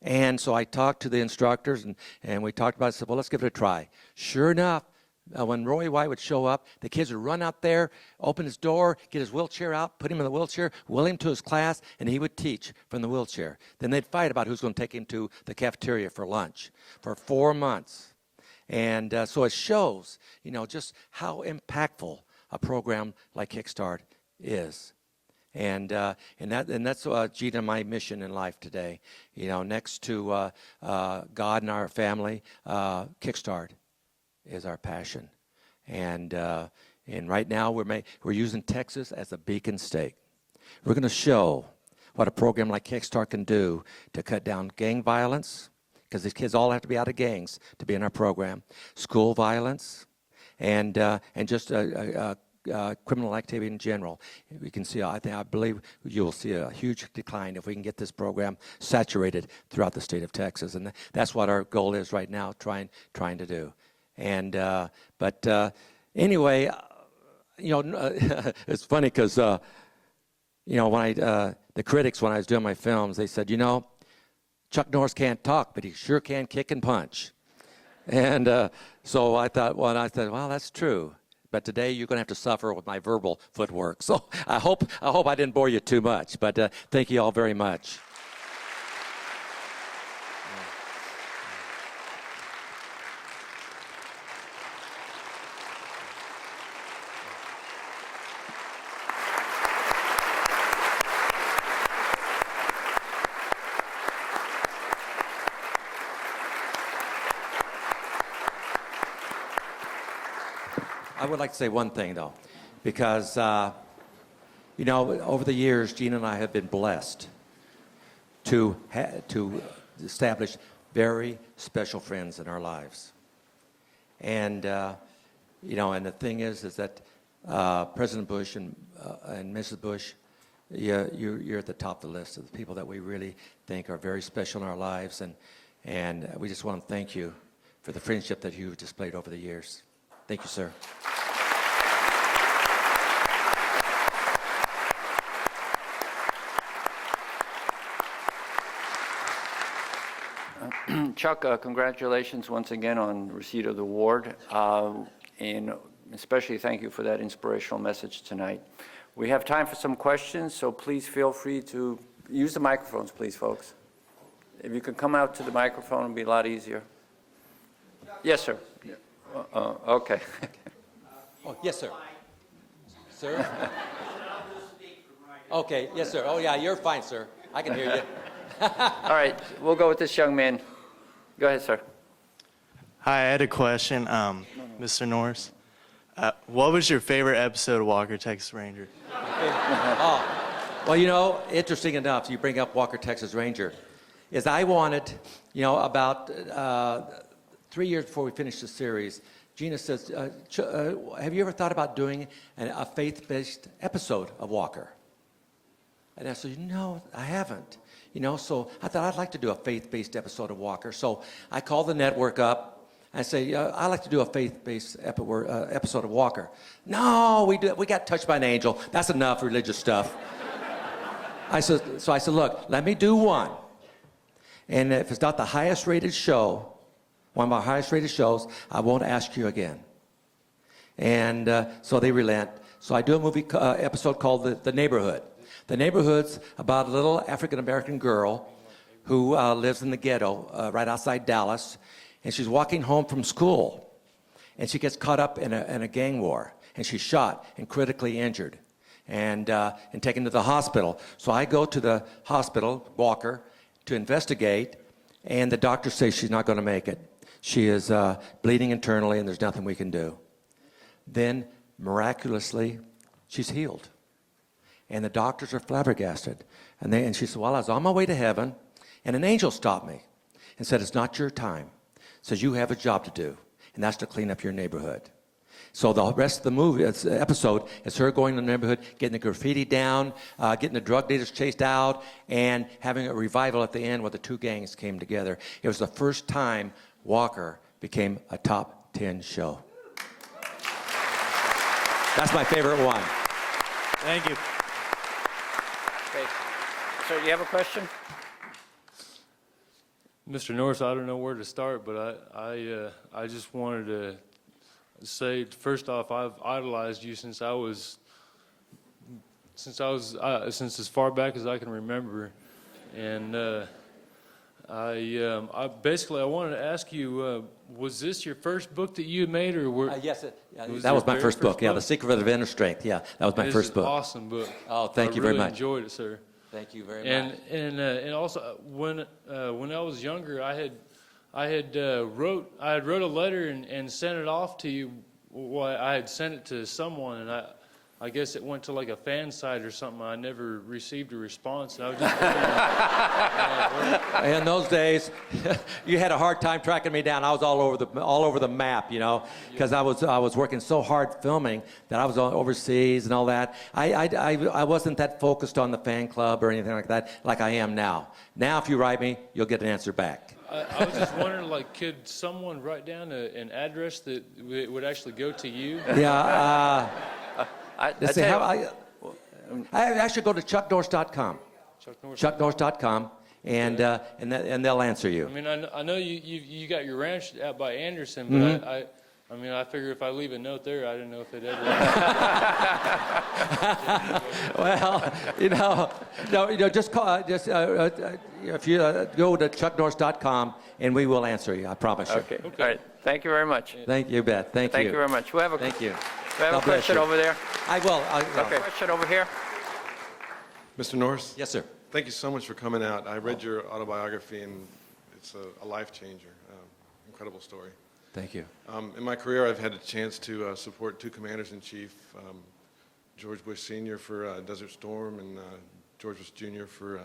And so I talked to the instructors, and we talked about it. I said, well, let's give it a try. Sure enough, when Roy White would show up, the kids would run out there, open his door, get his wheelchair out, put him in the wheelchair, wheel him to his class, and he would teach from the wheelchair. Then they'd fight about who's going to take him to the cafeteria for lunch for 4 months. And so it shows, just how impactful a program like Kickstart is. And that's Gina and my mission in life today. Next to God and our family, Kickstart is our passion. And right now we're using Texas as a beacon state. We're going to show what a program like Kickstart can do to cut down gang violence, because these kids all have to be out of gangs to be in our program, school violence, and just criminal activity in general. We can see, I believe you'll see a huge decline if we can get this program saturated throughout the state of Texas, and that's what our goal is right now, trying to do. And but anyway, it's funny because when the critics, when I was doing my films, they said, Chuck Norris can't talk, but he sure can kick and punch. And so I thought, well, that's true. But today you're going to have to suffer with my verbal footwork. So I hope I didn't bore you too much. But thank you all very much. I would like to say one thing, though, because, over the years, Gina and I have been blessed to establish very special friends in our lives. And, and the thing is that President Bush and Mrs. Bush, you're at the top of the list of the people that we really think are very special in our lives. And we just want to thank you for the friendship that you've displayed over the years. Thank you, sir. Chuck, congratulations once again on receipt of the award, and especially thank you for that inspirational message tonight. We have time for some questions, so please feel free to use the microphones, please, folks. If you could come out to the microphone, it would be a lot easier. Yes, sir. Okay. Oh, yes, sir. Sir? Okay, yes, sir. Oh, yeah, you're fine, sir. I can hear you. All right, we'll go with this young man. Go ahead, sir. Hi, I had a question, Mr. Norris. What was your favorite episode of Walker, Texas Ranger? Well, interesting enough, you bring up Walker, Texas Ranger, is I wanted, about 3 years before we finished the series, Gina says, have you ever thought about doing a faith-based episode of Walker? And I said, no, I haven't. So I thought I'd like to do a faith-based episode of Walker. So I called the network up. I say, I'd like to do a faith-based episode of Walker. No, we got touched by an angel. That's enough religious stuff. I said, look, let me do one. And if it's not the highest-rated show, one of our highest-rated shows, I won't ask you again. And so they relent. So I do a movie episode called The Neighborhood. The Neighborhood's about a little African-American girl who lives in the ghetto right outside Dallas, and she's walking home from school, and she gets caught up in a gang war, and she's shot and critically injured, and taken to the hospital. So I go to the hospital, Walker, to investigate, and the doctor says she's not going to make it. She is bleeding internally, and there's nothing we can do. Then, miraculously, she's healed. And the doctors are flabbergasted. And she said, well, I was on my way to heaven, and an angel stopped me and said, it's not your time. Says, you have a job to do, and that's to clean up your neighborhood. So the rest of the movie, episode, is her going to the neighborhood, getting the graffiti down, getting the drug dealers chased out, and having a revival at the end where the two gangs came together. It was the first time Walker became a top 10 show. That's my favorite one. Thank you. Great. Sir, do you have a question? Mr. Norris, I don't know where to start, but I just wanted to say, first off, I've idolized you since as far back as I can remember, and I basically I wanted to ask you, was this your first book that you made, or Yes, was that your was my very first book. Yeah, book? The Secret of Inner Strength. Yeah, that was my It is first an book. awesome book. Oh, thank you very I really much. enjoyed it, sir. Thank you very much. And also when I was younger, I had wrote a letter and sent it off to you. Well, I had sent it to someone, and I guess it went to like a fan site or something. I never received a response. And I was just In those days, you had a hard time tracking me down. I was all over the map, you know, because I was working so hard filming that I was overseas and all that. I wasn't that focused on the fan club or anything like that, like I am now. Now, if you write me, you'll get an answer back. I was just wondering, like, could someone write down an address that would actually go to you? Yeah. I Let's see, tell how you- I actually go to chucknorris.com. chucknorris.com, and they'll answer you. I mean, I know you got your ranch out by Anderson, but I mean, I figure if I leave a note there, I didn't know if it ever. Well, just call. If you go to chucknorris.com, and we will answer you. I promise you. Okay. All right. Thank you very much. Thank you, Beth. Thank you. Thank you very much. We have a Thank you. We have a God bless question you. over there. I will. Okay. Question over here. Mr. Norris? Yes, sir. Thank you so much for coming out. I read your autobiography, and it's a life changer. Incredible story. Thank you. In my career, I've had a chance to support two commanders-in-chief, George Bush Sr. for Desert Storm and George Bush Jr. for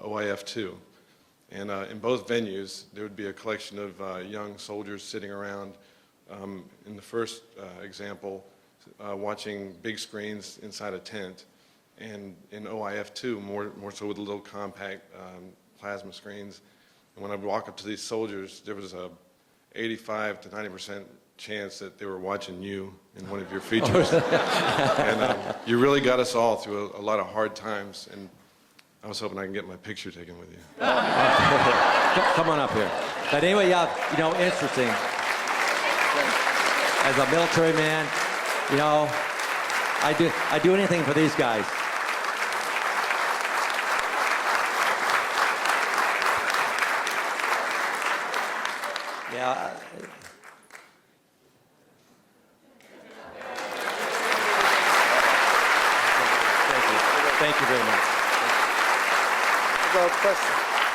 OIF-2. And in both venues, there would be a collection of young soldiers sitting around. In the first example, watching big screens inside a tent. And in OIF-2, more so with little compact plasma screens. And when I would walk up to these soldiers, there was a 85 to 90% chance that they were watching you in one of your features. And you really got us all through a lot of hard times, and I was hoping I can get my picture taken with you. Come on up here. But anyway, yeah, interesting. As a military man, I do anything for these guys. Yeah. Thank you very much.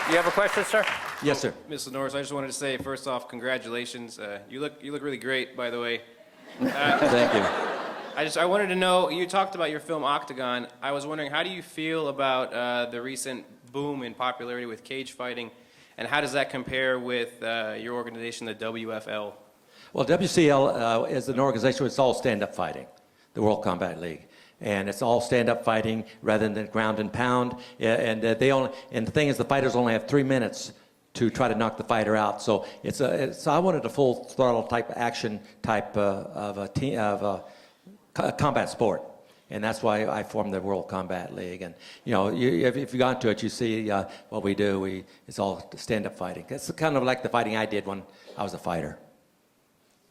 You have a question, sir? Yes, sir. Mr. Norris, I just wanted to say, first off, congratulations. You look really great, by the way. Thank you. I wanted to know, you talked about your film Octagon. I was wondering, how do you feel about the recent boom in popularity with cage fighting, and how does that compare with your organization, the WFL? Well, WCL is an organization. It's all stand-up fighting, the World Combat League. And it's all stand-up fighting rather than ground and pound. And the thing is, the fighters only have 3 minutes to try to knock the fighter out. So I wanted a full throttle type action type of a combat sport. And that's why I formed the World Combat League. And if you got into it, you see what we do. It's all stand-up fighting. It's kind of like the fighting I did when I was a fighter.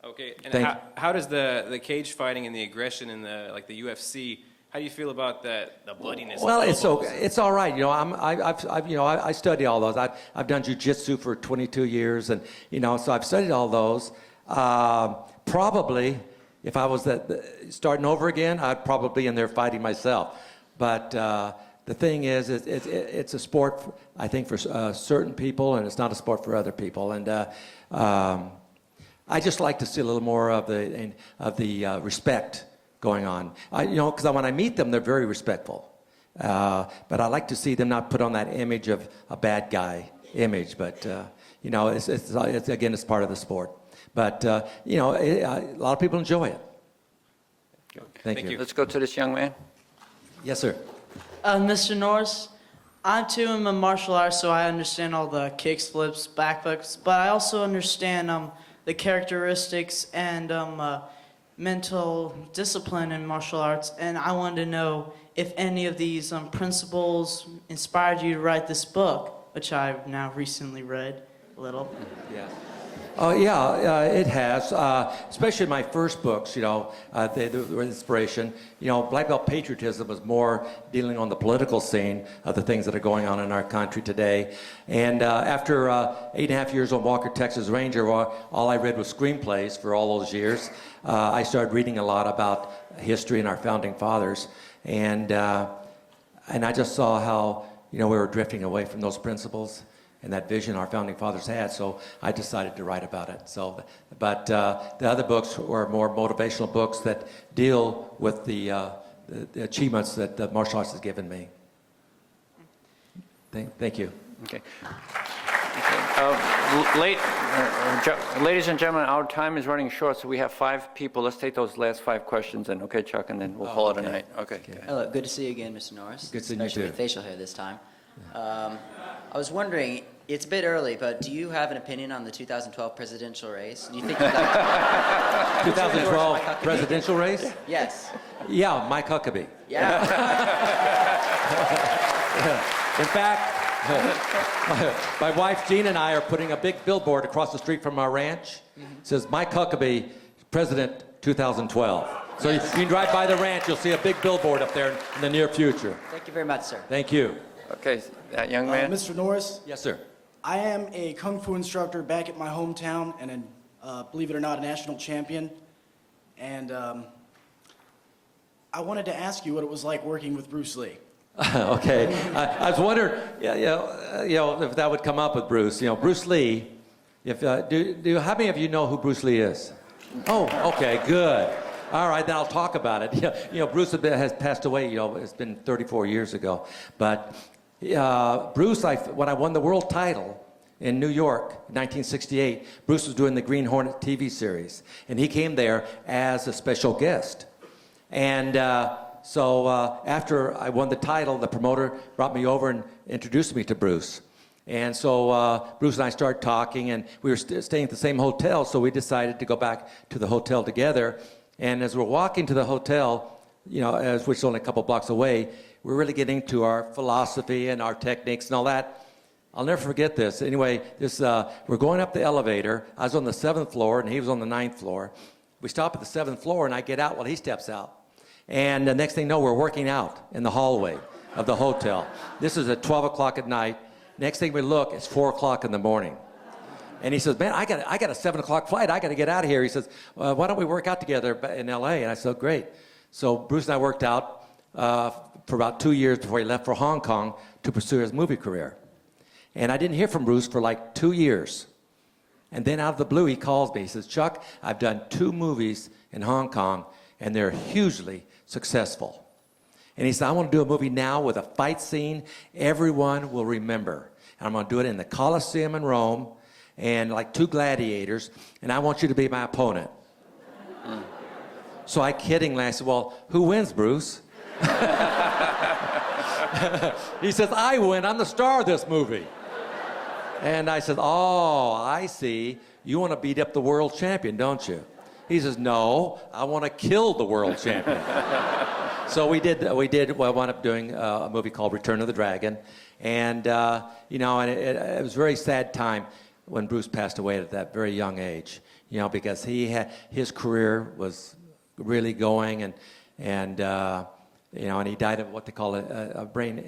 Okay, and how does the cage fighting and the aggression in the UFC? How do you feel about that? The bloodiness. Well, of it's all right. I study all those. I've done jiu-jitsu for 22 years, and so I've studied all those. Probably, if I was starting over again, I'd probably be in there fighting myself. But the thing is, it's a sport, I think, for certain people, and it's not a sport for other people. And I just like to see a little more of the respect going on. Because when I meet them, they're very respectful. But I like to see them not put on that image of a bad guy image. But it's part of the sport. But a lot of people enjoy it. Thank you. Let's go to this young man. Yes, sir. Mr. Norris, I too am a martial artist, so I understand all the kicks, flips, back flips, but I also understand the characteristics and mental discipline in martial arts, and I wanted to know if any of these principles inspired you to write this book. which I've now recently read a little. Yeah. Oh, yeah, it has, especially my first books, they were inspiration. Black Belt Patriotism was more dealing on the political scene of the things that are going on in our country today. And after 8.5 years on Walker, Texas Ranger, all I read was screenplays for all those years. I started reading a lot about history and our founding fathers. And I just saw how, we were drifting away from those principles and that vision our founding fathers had, so I decided to write about it. But the other books were more motivational books that deal with the achievements that the martial arts has given me. Thank you. Okay. Ladies and gentlemen, our time is running short, so we have 5 people. Let's take those last 5 questions, and okay, Chuck, and then we'll call it a night. Okay. Hello, good to see you again, Mr. Norris. Good seeing you Especially too. with facial hair this time. I was wondering, it's a bit early, but do you have an opinion on the 2012 presidential race? Do you think you'd like 2012 presidential race? Yes. Yeah, Mike Huckabee. Yeah. In fact, my wife Jean and I are putting a big billboard across the street from our ranch. It says, Mike Huckabee, President 2012. So you can drive by the ranch, you'll see a big billboard up there in the near future. Thank you very much, sir. Thank you. Okay, that young man. Mr. Norris, Yes, sir. I am a Kung Fu instructor back at my hometown and, believe it or not, a national champion. And I wanted to ask you what it was like working with Bruce Lee. Okay. I was wondering, if that would come up with Bruce. Bruce Lee. How many of you know who Bruce Lee is? Oh, okay, good. All right, then I'll talk about it. Bruce has passed away. It's been 34 years ago. But Bruce, when I won the world title in New York, 1968, Bruce was doing the Green Hornet TV series, and he came there as a special guest. And so after I won the title, the promoter brought me over and introduced me to Bruce. And so Bruce and I started talking, and we were staying at the same hotel, so we decided to go back to the hotel together. And as we're walking to the hotel, which is only a couple blocks away, we're really getting to our philosophy and our techniques and all that. I'll never forget this. Anyway, we're going up the elevator. I was on the 7th floor, and he was on the 9th floor. We stop at the 7th floor, and I get out while he steps out. And the next thing you know, we're working out in the hallway of the hotel. This is at 12 o'clock at night. Next thing we look, it's 4 o'clock in the morning. And he says, man, I got a 7 o'clock flight. I got to get out of here. He says, why don't we work out together in L.A.? And I said, great. So Bruce and I worked out for about 2 years before he left for Hong Kong to pursue his movie career. And I didn't hear from Bruce for like 2 years. And then out of the blue, he calls me. He says, Chuck, I've done 2 movies in Hong Kong, and they're hugely successful. And he said, I want to do a movie now with a fight scene everyone will remember. And I'm going to do it in the Colosseum in Rome, and like 2 gladiators, and I want you to be my opponent. So I kiddingly, I said, well, who wins, Bruce? He says, I win. I'm the star of this movie. And I said, oh, I see. You want to beat up the world champion, don't you? He says, no, I want to kill the world champion. So we wound up doing a movie called Return of the Dragon. And, and it was a very sad time when Bruce passed away at that very young age, because his career was really going, and he died of what they call a brain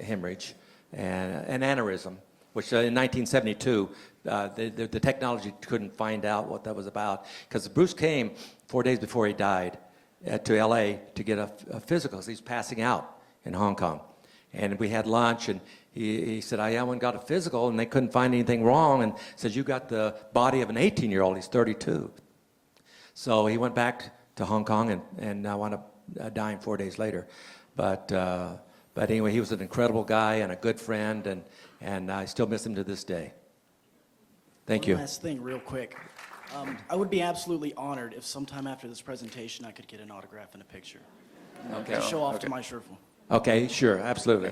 hemorrhage and an aneurysm, which in 1972, the technology couldn't find out what that was about, because Bruce came 4 days before he died to L.A. to get a physical, because he's passing out in Hong Kong. And we had lunch, and he said, I went and got a physical, and they couldn't find anything wrong, and says, you got the body of an 18-year-old. He's 32. So he went back to Hong Kong and wound up dying 4 days later. But anyway, he was an incredible guy and a good friend, and I still miss him to this day. Thank you. One last thing, real quick. I would be absolutely honored if sometime after this presentation I could get an autograph and a picture. Okay. To show off Okay. to my Sherful. Okay, sure, absolutely.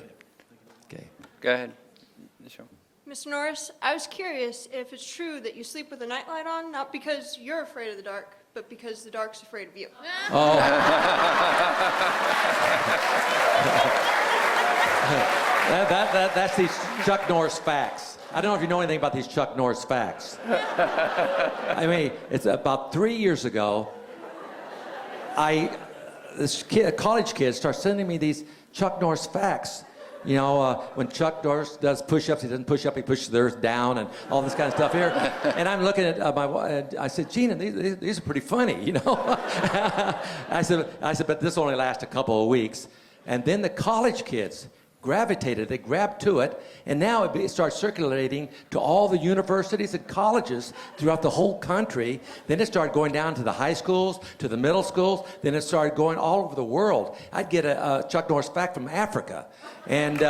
Okay. Go ahead. Mr. Norris, I was curious if it's true that you sleep with a nightlight on, not because you're afraid of the dark, but because the dark's afraid of you. Oh. That's these Chuck Norris facts. I don't know if you know anything about these Chuck Norris facts. I mean, it's about 3 years ago, college kids start sending me these Chuck Norris facts. You know, when Chuck Norris does push-ups, he doesn't push up, he pushes theirs down and all this kind of stuff here. And I'm looking at my wife, I said, Gina, these are pretty funny, you know. I said, but this only lasts a couple of weeks. And then the college kids gravitated, they grabbed to it, and now it starts circulating to all the universities and colleges throughout the whole country. Then it started going down to the high schools, to the middle schools, then it started going all over the world. I'd get a Chuck Norris fact from Africa. And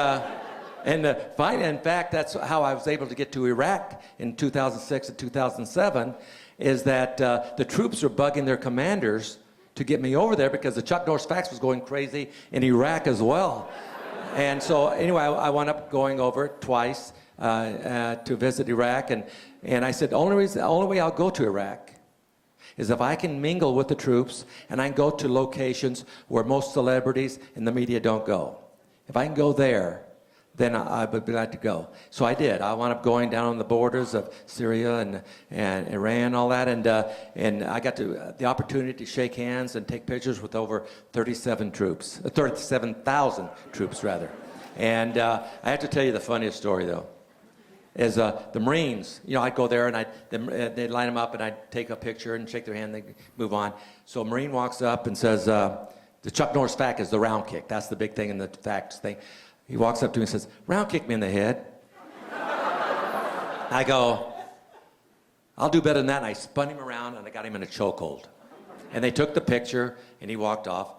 in fact, that's how I was able to get to Iraq in 2006 and 2007, is that the troops are bugging their commanders to get me over there because the Chuck Norris facts was going crazy in Iraq as well. And so anyway, I wound up going over twice to visit Iraq, and I said, the only way I'll go to Iraq is if I can mingle with the troops and I can go to locations where most celebrities and the media don't go. If I can go there, then I would be glad to go. So I did. I wound up going down on the borders of Syria and Iran and all that, and I got the opportunity to shake hands and take pictures with over 37,000 troops rather. And I have to tell you the funniest story though, is the Marines. You know, I'd go there and they'd line them up and I'd take a picture and shake their hand and they'd move on. So a Marine walks up and says, the Chuck Norris fact is the round kick. That's the big thing in the facts thing. He walks up to me and says, round kick me in the head. I go, I'll do better than that. And I spun him around and I got him in a chokehold. And they took the picture and he walked off.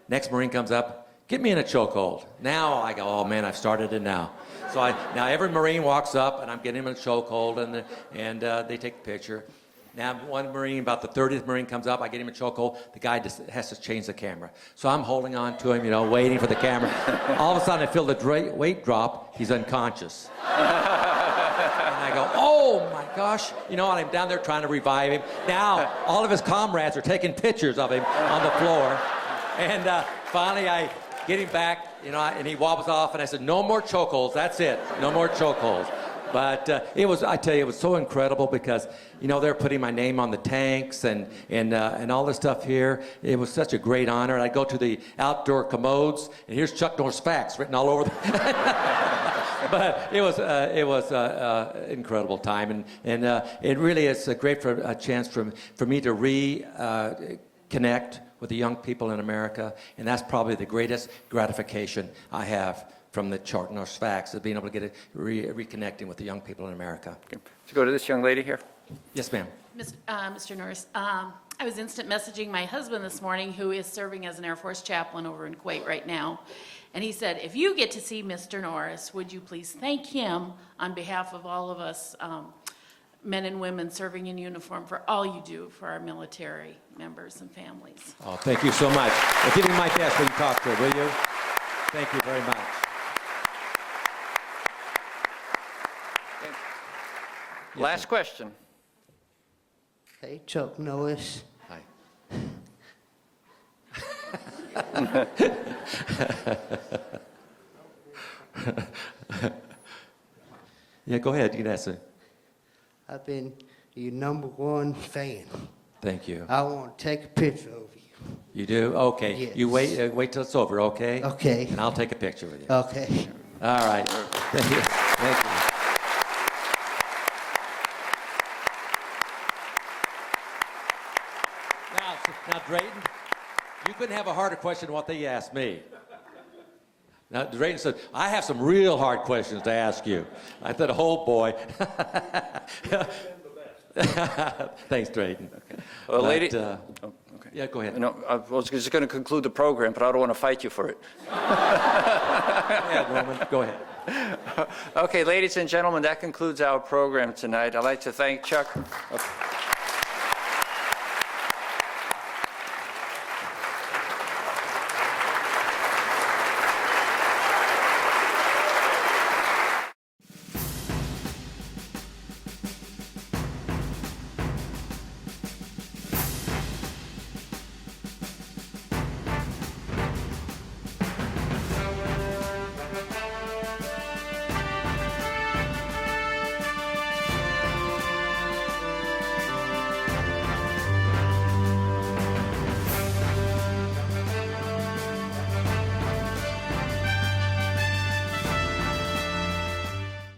Next Marine comes up, get me in a chokehold. Now I go, oh man, I've started it now. So now every Marine walks up and I'm getting him in a chokehold and they take the picture. Now one Marine, about the 30th Marine comes up, I get him a chokehold, the guy just has to change the camera. So I'm holding on to him, you know, waiting for the camera. All of a sudden I feel the weight drop, he's unconscious. And I go, oh my gosh, you know, and I'm down there trying to revive him. Now all of his comrades are taking pictures of him on the floor. And finally I get him back, you know, and he wobbles off and I said, no more chokeholds, that's it, no more chokeholds. But I tell you, it was so incredible because, you know, they're putting my name on the tanks and all this stuff here. It was such a great honor. And I go to the outdoor commodes, and here's Chuck Norris facts written all over them. But it was an incredible time, and it really is a great chance for me to reconnect with the young people in America, and that's probably the greatest gratification I have from the Chuck Norris facts, is being able to get reconnecting with the young people in America. Okay. Let's go to this young lady here. Yes, ma'am. Mr. Norris, I was instant messaging my husband this morning, who is serving as an Air Force chaplain over in Kuwait right now. And he said, if you get to see Mr. Norris, would you please thank him on behalf of all of us men and women serving in uniform for all you do for our military members and families. Oh, thank you so much. I'll give you my best when you talk to her, will you? Thank you very much. Last question. Hey, Chuck Norris. Hi. Yeah, go ahead. You can answer. I've been your #1 fan. Thank you. I want to take a picture of you. You do? Okay. Yes. You wait till it's over, okay? Okay. And I'll take a picture with you. Okay. All right. Thank you. Thank you. Now, Drayton, you couldn't have a harder question than what they asked me. Now, Drayton said, I have some real hard questions to ask you. I said, oh, boy. Thanks, Drayton. Okay. Well, lady. Okay. Yeah, go ahead. No, I was just going to conclude the program, but I don't want to fight you for it. Yeah, Roman, go ahead. Okay, ladies and gentlemen, that concludes our program tonight. I'd like to thank Chuck.